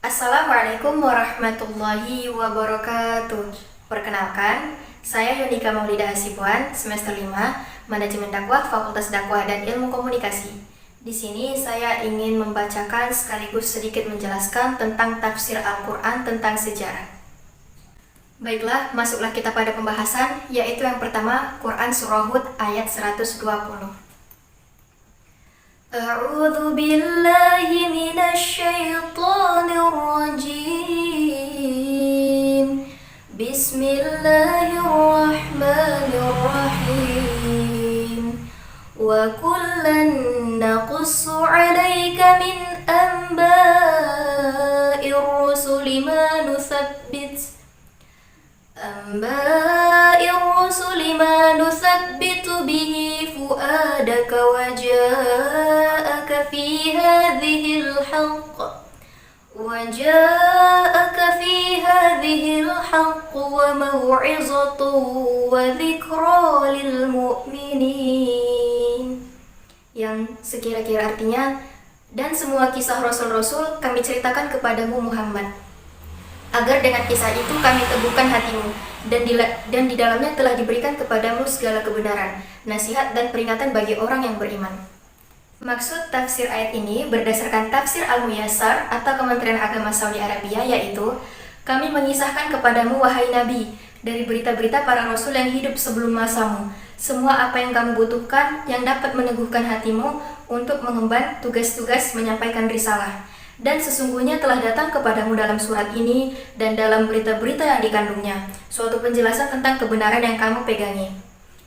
Assalamualaikum warahmatullahi wabarakatuh. Perkenalkan, saya Yunika Maulida Hasibuan, semester 5, Manajemen Dakwah, Fakultas Dakwah dan Ilmu Komunikasi. Di sini saya ingin membacakan sekaligus sedikit menjelaskan tentang tafsir Al-Quran tentang sejarah. Baiklah, masuklah kita pada pembahasan, yaitu yang pertama, Quran Surah Hud ayat 120. A'udzu billahi minasy syaithanir rajim. Bismillahirrahmanirrahim. Wa kullan naqussu 'alaika min anba'ir rusuli ma nuthabbitu bihi fu'adaka wa ja'aka fi hadhil haqq wa maw'izatu wa dhikra lil mu'minin, yang sekira-kira artinya, dan semua kisah Rasul-Rasul kami ceritakan kepadamu Muhammad, agar dengan kisah itu kami teguhkan hatimu, dan di dalamnya telah diberikan kepadamu segala kebenaran, nasihat dan peringatan bagi orang yang beriman. Maksud tafsir ayat ini berdasarkan tafsir Al-Muyassar atau Kementerian Agama Saudi Arabia, yaitu kami mengisahkan kepadamu wahai Nabi dari berita-berita para Rasul yang hidup sebelum masamu, semua apa yang kamu butuhkan yang dapat meneguhkan hatimu untuk mengemban tugas-tugas menyampaikan risalah. Dan sesungguhnya telah datang kepadamu dalam surat ini dan dalam berita-berita yang dikandungnya suatu penjelasan tentang kebenaran yang kamu pegangi.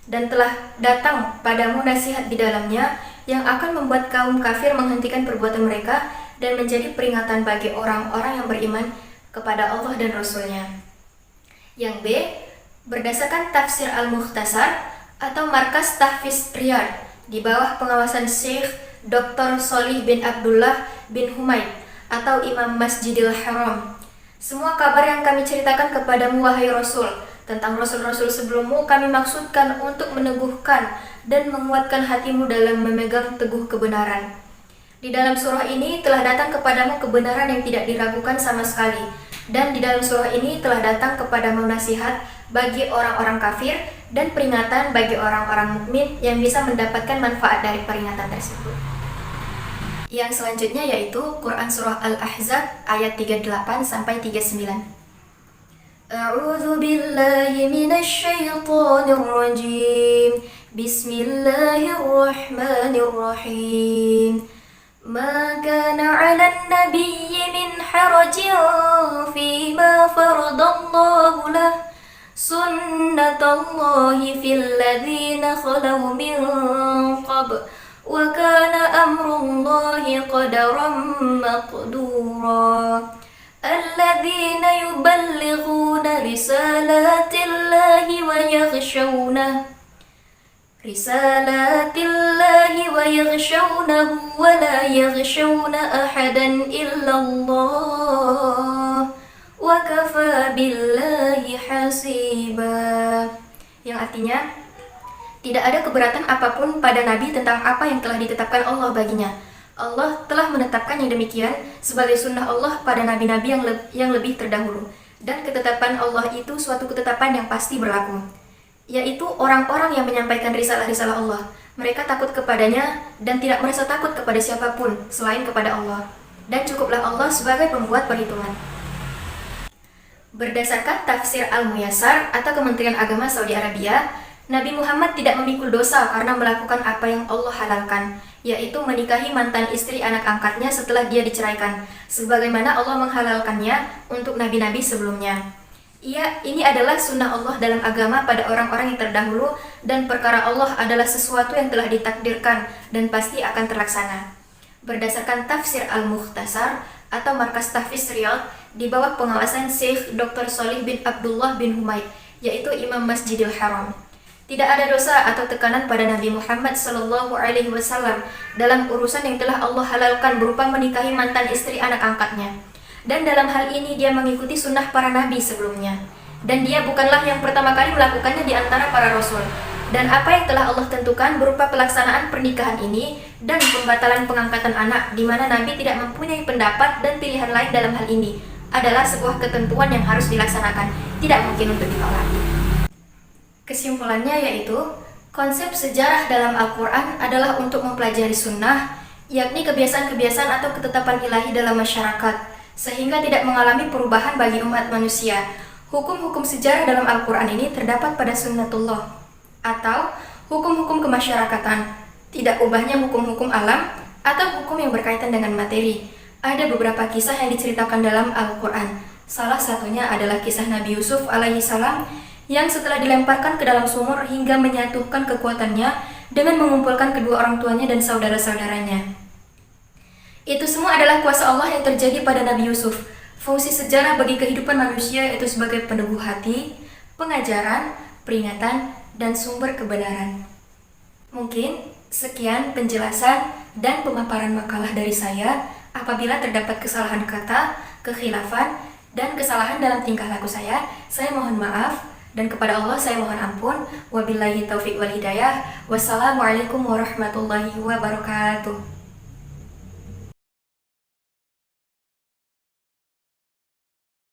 Dan telah datang padamu nasihat di dalamnya yang akan membuat kaum kafir menghentikan perbuatan mereka dan menjadi peringatan bagi orang-orang yang beriman kepada Allah dan Rasul-Nya. Yang B, berdasarkan tafsir Al-Mukhtasar atau Markas Tahfiz Riyadh di bawah pengawasan Syekh Dr. Sholih bin Abdullah bin Humaid atau Imam Masjidil Haram. Semua kabar yang kami ceritakan kepadamu wahai Rasul tentang Rasul-Rasul sebelummu kami maksudkan untuk meneguhkan dan menguatkan hatimu dalam memegang teguh kebenaran. Di dalam surah ini telah datang kepadamu kebenaran yang tidak diragukan sama sekali, dan di dalam surah ini telah datang kepadamu nasihat bagi orang-orang kafir dan peringatan bagi orang-orang mukmin yang bisa mendapatkan manfaat dari peringatan tersebut. Yang selanjutnya yaitu Quran Surah Al-Ahzab ayat 38 sampai 39. A'udzu billahi minasy syaithanir rajim. Bismillahirrahmanirrahim. Ma kana 'alan nabiyyi min harajin fima faradallahu lahu sunnatullahi fil ladzina khalaw min qabl wa kana amrullahi qadaran maqdura. Alladzina yuballighuna risalatillahi wa yaghshawnahu wa la yaghshawna ahadan illallah wa kafa billahi hasiba. Yang artinya, tidak ada keberatan apapun pada Nabi tentang apa yang telah ditetapkan Allah baginya. Allah telah menetapkan yang demikian sebagai sunnah Allah pada nabi-nabi yang lebih terdahulu. Dan ketetapan Allah itu suatu ketetapan yang pasti berlaku, yaitu orang-orang yang menyampaikan risalah-risalah Allah. Mereka takut kepadanya dan tidak merasa takut kepada siapapun selain kepada Allah. Dan cukuplah Allah sebagai pembuat perhitungan. Berdasarkan tafsir Al-Muyassar atau Kementerian Agama Saudi Arabia, Nabi Muhammad tidak memikul dosa karena melakukan apa yang Allah halalkan, yaitu menikahi mantan istri anak angkatnya setelah dia diceraikan, sebagaimana Allah menghalalkannya untuk nabi-nabi sebelumnya. Ini adalah sunnah Allah dalam agama pada orang-orang yang terdahulu, dan perkara Allah adalah sesuatu yang telah ditakdirkan dan pasti akan terlaksana. Berdasarkan tafsir Al-Mukhtasar atau Markas Tahfiz Riyadh di bawah pengawasan Syekh Dr. Sholih bin Abdullah bin Humaid, yaitu Imam Masjidil Haram. Tidak ada dosa atau tekanan pada Nabi Muhammad SAW dalam urusan yang telah Allah halalkan berupa menikahi mantan istri anak angkatnya. Dan dalam hal ini dia mengikuti sunnah para nabi sebelumnya. Dan dia bukanlah yang pertama kali melakukannya di antara para rasul. dan apa yang telah Allah tentukan berupa pelaksanaan pernikahan ini dan pembatalan pengangkatan anak, di mana Nabi tidak mempunyai pendapat dan pilihan lain dalam hal ini, adalah sebuah ketentuan yang harus dilaksanakan, tidak mungkin untuk ditolak. Kesimpulannya yaitu, konsep sejarah dalam Al-Quran adalah untuk mempelajari sunnah, yakni kebiasaan-kebiasaan atau ketetapan ilahi dalam masyarakat, sehingga tidak mengalami perubahan bagi umat manusia. Hukum-hukum sejarah dalam Al-Quran ini terdapat pada sunnatullah, atau hukum-hukum kemasyarakatan, tidak ubahnya hukum-hukum alam atau hukum yang berkaitan dengan materi. Ada beberapa kisah yang diceritakan dalam Al-Quran. Salah satunya adalah kisah Nabi Yusuf alaihissalam yang setelah dilemparkan ke dalam sumur hingga menyatukan kekuatannya dengan mengumpulkan kedua orang tuanya dan saudara-saudaranya. Itu semua adalah kuasa Allah yang terjadi pada Nabi Yusuf. Fungsi sejarah bagi kehidupan manusia yaitu sebagai peneguh hati, pengajaran, peringatan, dan sumber kebenaran. Mungkin sekian penjelasan dan pemaparan makalah dari saya. Apabila terdapat kesalahan kata, kekhilafan, dan kesalahan dalam tingkah laku saya mohon maaf, dan kepada Allah saya mohon ampun. Wabillahi taufiq wal hidayah. Wassalamualaikum warahmatullahi wabarakatuh.